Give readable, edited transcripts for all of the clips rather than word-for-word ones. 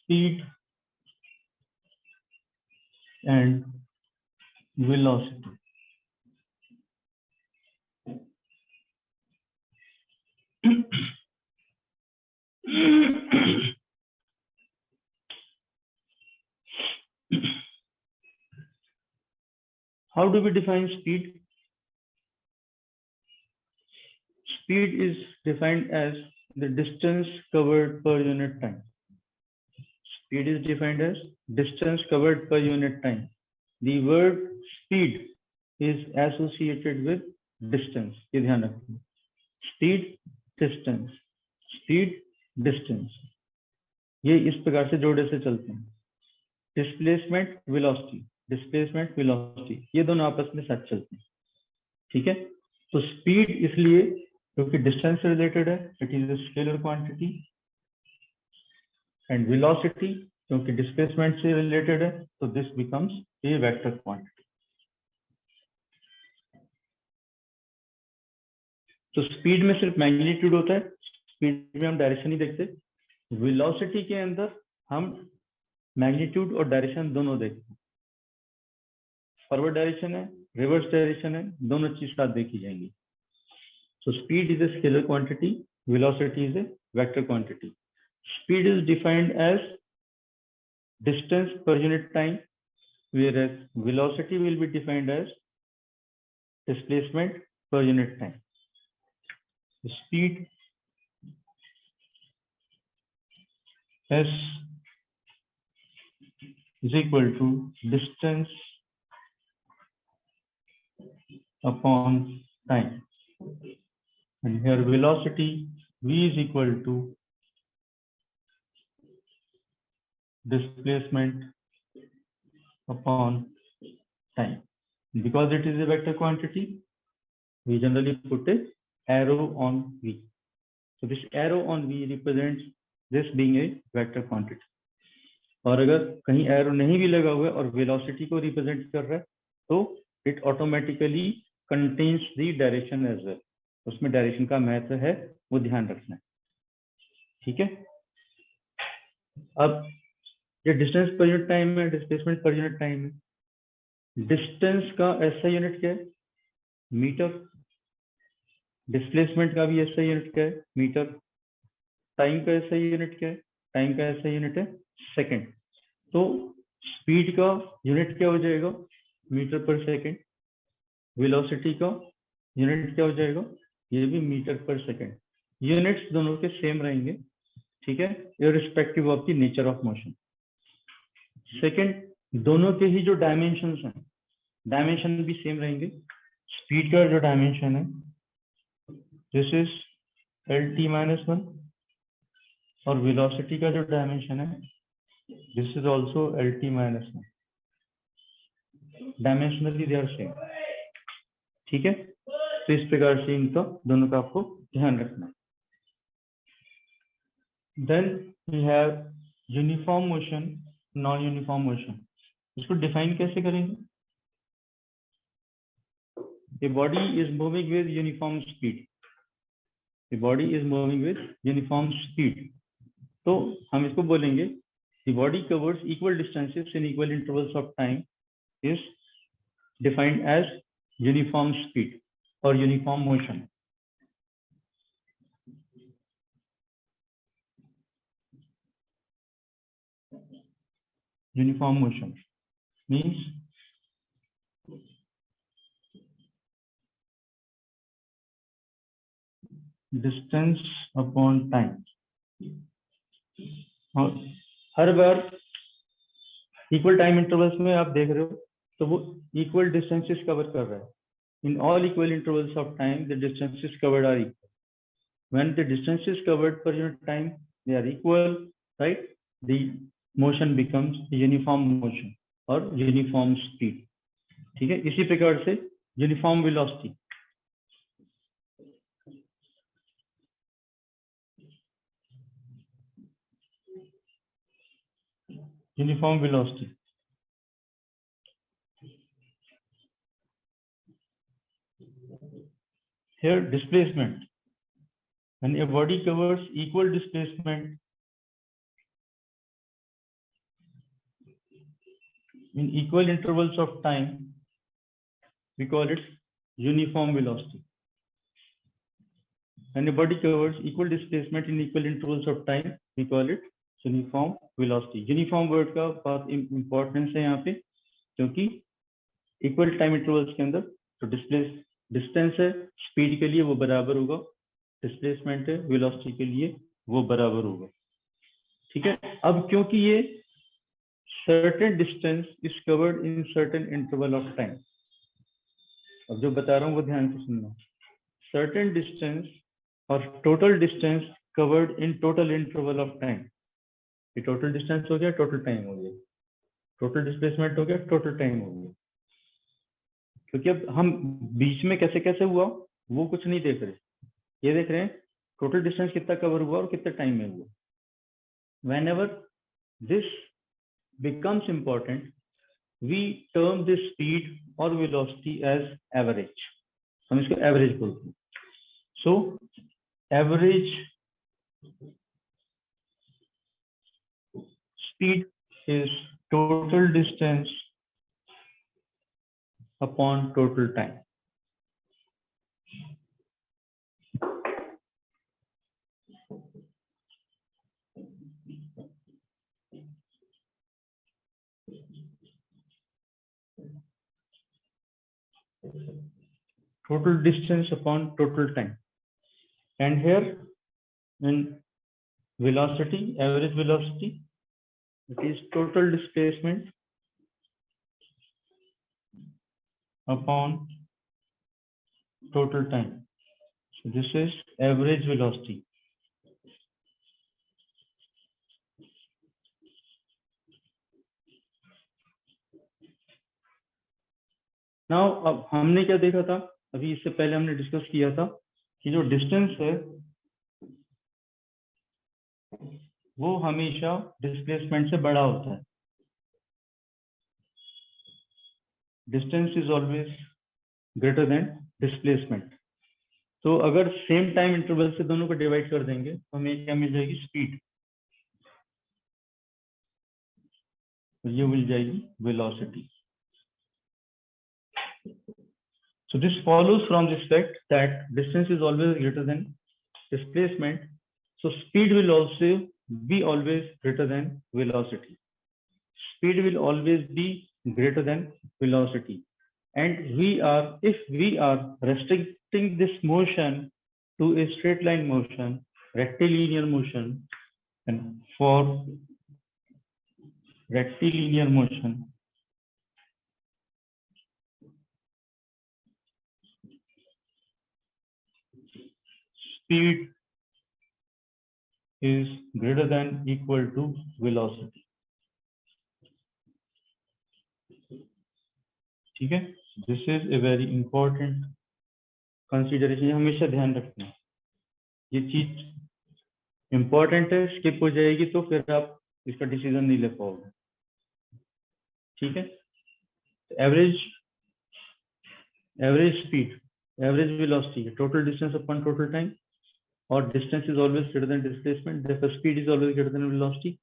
speed and velocity. How do we define speed? Speed is defined as the distance covered per unit time. Speed is defined as distance covered per unit time. The word speed is associated with distance. ये ध्यान रखना. Speed, distance. Speed, distance. ये इस प्रकार से जोड़े से चलते हैं. Displacement, velocity. Displacement, velocity. ये दोनों आपस में साथ चलते हैं. ठीक है. तो स्पीड इसलिए क्योंकि डिस्टेंस से रिलेटेड है, it is a scalar quantity. And velocity क्योंकि डिस्प्लेसमेंट से रिलेटेड है, तो this becomes a vector quantity. तो स्पीड में सिर्फ मैग्नीट्यूड होता है, स्पीड में हम डायरेक्शन ही देखते. वेलोसिटी के अंदर हम मैग्नीट्यूड और डायरेक्शन दोनों देखते हैं. फॉरवर्ड डायरेक्शन है, रिवर्स डायरेक्शन है, दोनों चीज साथ देखी जाएंगी. So speed is a scalar quantity, velocity is a vector quantity. Speed is defined as distance per unit time, whereas velocity will be defined as displacement per unit time. The speed S is equal to distance upon time. And here velocity v is equal to displacement upon time. Because it is a vector quantity, we generally put a arrow on v. So this arrow on v represents this being a vector quantity. और अगर कहीं arrow नहीं भी लगा हुआ है और velocity को रिप्रेजेंट कर रहा है, तो it automatically contains the direction as well. उसमें डायरेक्शन का महत्व है, वो ध्यान रखना है. ठीक है. अब ये डिस्टेंस पर यूनिट टाइम है, डिस्प्लेसमेंट पर यूनिट टाइम है. डिस्टेंस का ऐसा यूनिट क्या है? मीटर. डिस्प्लेसमेंट का भी ऐसा यूनिट क्या है? मीटर. टाइम का ऐसा यूनिट क्या है? टाइम का ऐसा यूनिट है सेकंड. तो स्पीड का यूनिट क्या हो जाएगा? मीटर पर सेकंड. वेलोसिटी का यूनिट क्या हो जाएगा? ये भी मीटर पर सेकंड. यूनिट्स दोनों के सेम रहेंगे. ठीक है, irrespective of the nature of motion. Second, दोनों के ही जो डायमेंशंस हैं, डायमेंशन भी सेम रहेंगे. स्पीड का जो डायमेंशन है, दिस इज LT-1, और वेलोसिटी का जो डायमेंशन है, this is also LT-1. Dimensionally they are same. ठीक है. तो इस प्रकार से इनका दोनों का आपको ध्यान रखना है. Then we have uniform motion, non uniform motion. इसको डिफाइन कैसे करेंगे? A body is moving with uniform speed. The body is moving with uniform speed. तो हम इसको बोलेंगे the body covers equal distances in equal intervals of time is defined as uniform speed or uniform motion. Uniform motion means distance upon time. और हर बार equal time intervals में आप देख रहे हो, तो वो इक्वल डिस्टेंसेस कवर कर रहा है. In all equal intervals of time, the distances covered are equal. When the distances covered per unit time, they are equal, right? The motion becomes uniform motion or uniform speed. ठीक है. इसी प्रकार से uniform velocity. Uniform velocity. Here displacement. When a body covers equal displacement in equal intervals of time, we call it uniform velocity. When a body covers equal displacement in equal intervals of time, we call it uniform velocity. Uniform word का बहुत importance है यहाँ पे, क्योंकि equal time intervals के अंदर तो distance है speed के लिए वो बराबर होगा, displacement है velocity के लिए वो बराबर होगा. ठीक है. अब क्योंकि ये certain distance is covered in certain interval of time. अब जो बता रहा हूँ वो ध्यान से सुनना. Certain distance or total distance covered in total interval of time. ये total distance हो गया, total time हो गया, total displacement हो गया, total time हो गया. क्योंकि अब हम बीच में कैसे कैसे हुआ वो कुछ नहीं देख रहे, ये देख रहे हैं total distance कितना cover हुआ और कितना time में हुआ. Whenever this becomes important, we term this speed or velocity as average. हम इसको average बोलते हैं. So average speed is total distance upon total time. Total distance upon total time. And here in velocity, average velocity, it is total displacement upon total time. So this is average velocity. Now अब हमने क्या देखा था, अभी इससे पहले हमने discuss किया था कि जो डिस्टेंस है वो हमेशा डिस्प्लेसमेंट से बड़ा होता है. Distance is always greater than displacement. तो अगर सेम टाइम इंटरवल से दोनों को डिवाइड कर देंगे तो हमें क्या मिल जाएगी, स्पीड. ये मिल जाएगी velocity. So this follows from this fact that distance is always greater than displacement. So speed will also be always greater than velocity. Speed will always be greater than velocity. And if we are restricting this motion to a straight line motion, rectilinear motion, and for rectilinear motion, speed is greater than equal to velocity. ठीक है. This is a very important consideration. हमेशा ध्यान रखना, ये चीज important है, skip हो जाएगी तो फिर आप इसका डिसीजन नहीं ले पाओगे. ठीक है. Average speed, average velocity, total distance upon total time, और distance is always greater than displacement, therefore speed is always greater than velocity.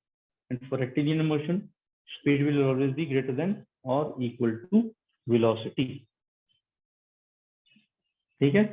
And for rectilinear motion, speed will always be greater than or equal to velocity. ठीक है.